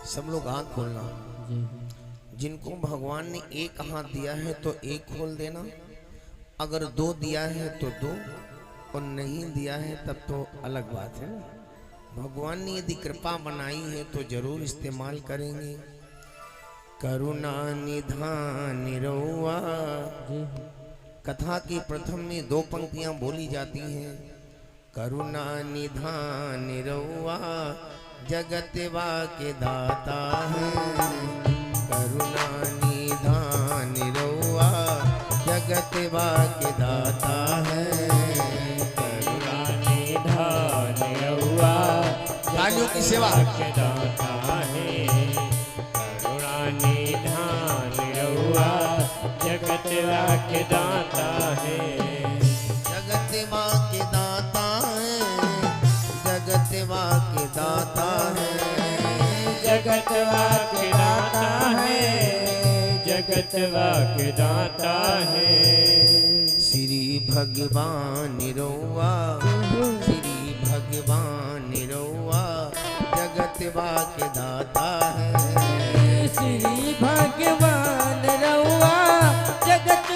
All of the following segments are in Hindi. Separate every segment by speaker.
Speaker 1: सब लोग हाथ खोलना। जिनको भगवान ने एक हाथ दिया है तो एक खोल देना, अगर दो दिया है तो दो, और नहीं दिया है तब तो अलग बात है ना। भगवान ने यदि कृपा बनाई है तो जरूर इस्तेमाल करेंगे। करुणा निधान रउआ, कथा की प्रथम में दो पंक्तियां बोली जाती हैं। करुणा निधान रउआ जगत के दाता है। करुणा निधान रउआ जगत के दाता है।
Speaker 2: करुणा निधान रउआ
Speaker 1: तालियों की सेवा
Speaker 2: के दाता है। करुणा निधान रउआ जगत के दाता है।
Speaker 1: जगत के दाता है। जगत के दाता है।
Speaker 2: जगत के दाता है। जगत के दाता है।
Speaker 1: श्री भगवान रउआ, श्री भगवान रउआ जगत के दाता है।
Speaker 3: श्री भगवान रउआ जगत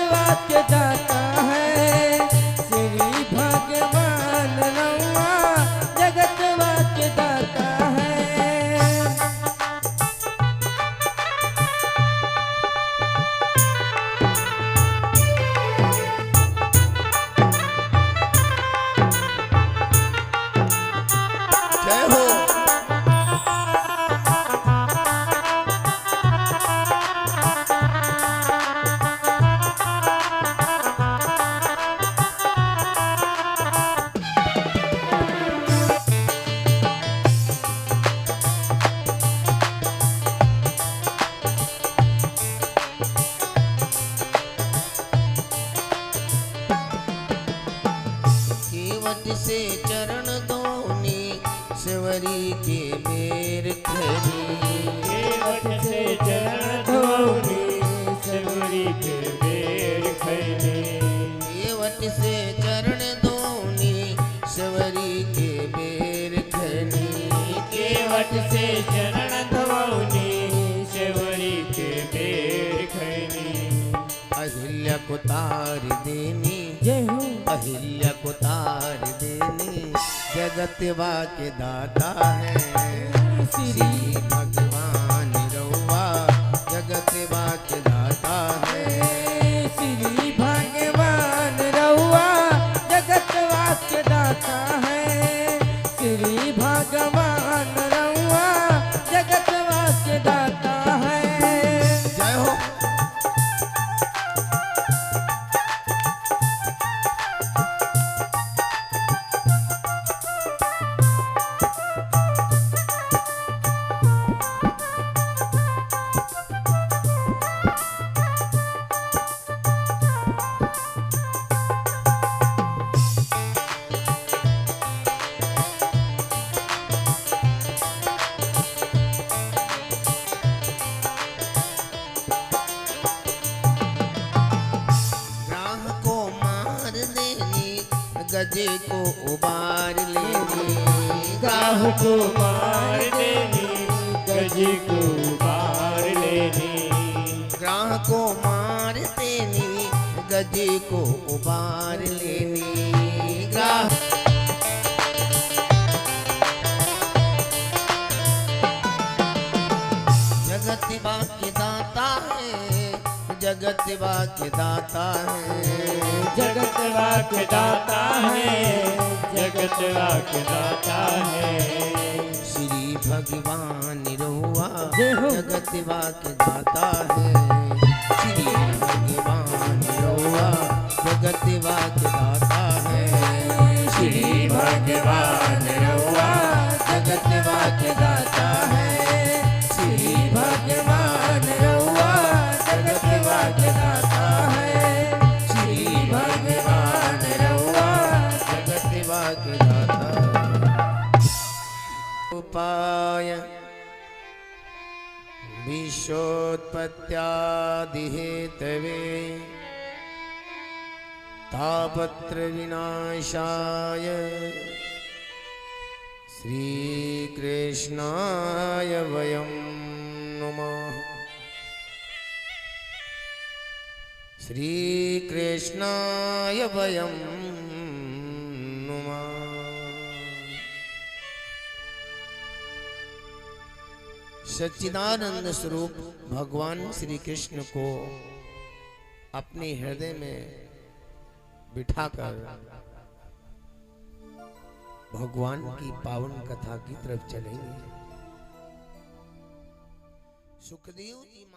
Speaker 3: के दाता है। श्री भगवान रउआ जगत के दाता है।
Speaker 1: जय हो। केवट से चरण धोनी सेवरी के बेर खरी।
Speaker 2: केवट से चरण धोनी सेवरी के बेर खैनी।
Speaker 1: केवट से चरण धोनी सेवरी के बेर खरी।
Speaker 2: केवट से चरण धोनी सेवरी के बेर खैनी।
Speaker 1: अहिल्या को तार देनी,
Speaker 3: जय हो।
Speaker 1: अहिल्या को तार देनी जगत के दाता है। श्री भगवान रउआ जगत के दाता है।
Speaker 3: श्री भगवान रउआ जगत के दाता है। श्री भगवान रउआ जगत के दाता है।
Speaker 1: जय हो। गजे को उबार लेनी।
Speaker 2: गाह को मार लेनी। गजे को उबार लेनी।
Speaker 1: ग्राह को मार देनी गजे को उबार लेनी। ग्राह जगत के दाता है। जगत के दाता है।
Speaker 2: जगत के दाता है। जगत के दाता है।
Speaker 1: श्री भगवान रउआ
Speaker 3: जय हो।
Speaker 1: जगत के दाता है। श्री भगवान रउआ जगत के दाता है। श्री भगवान रउआ जगत के दाता है। श्री भगवान रउआ जगत के दाता है। श्री भगवान रउआ जगत के दाता है। उपाय विश्वोत्पत्त्यादि हेतवे तापत्र विनाशाय श्री कृष्णाय वयम् श्री कृष्णाय वयं नुमः। सच्चिदानंद स्वरूप भगवान श्री कृष्ण को अपने हृदय में बिठाकर भगवान की पावन कथा की तरफ चलेंगे। सुखदेव जी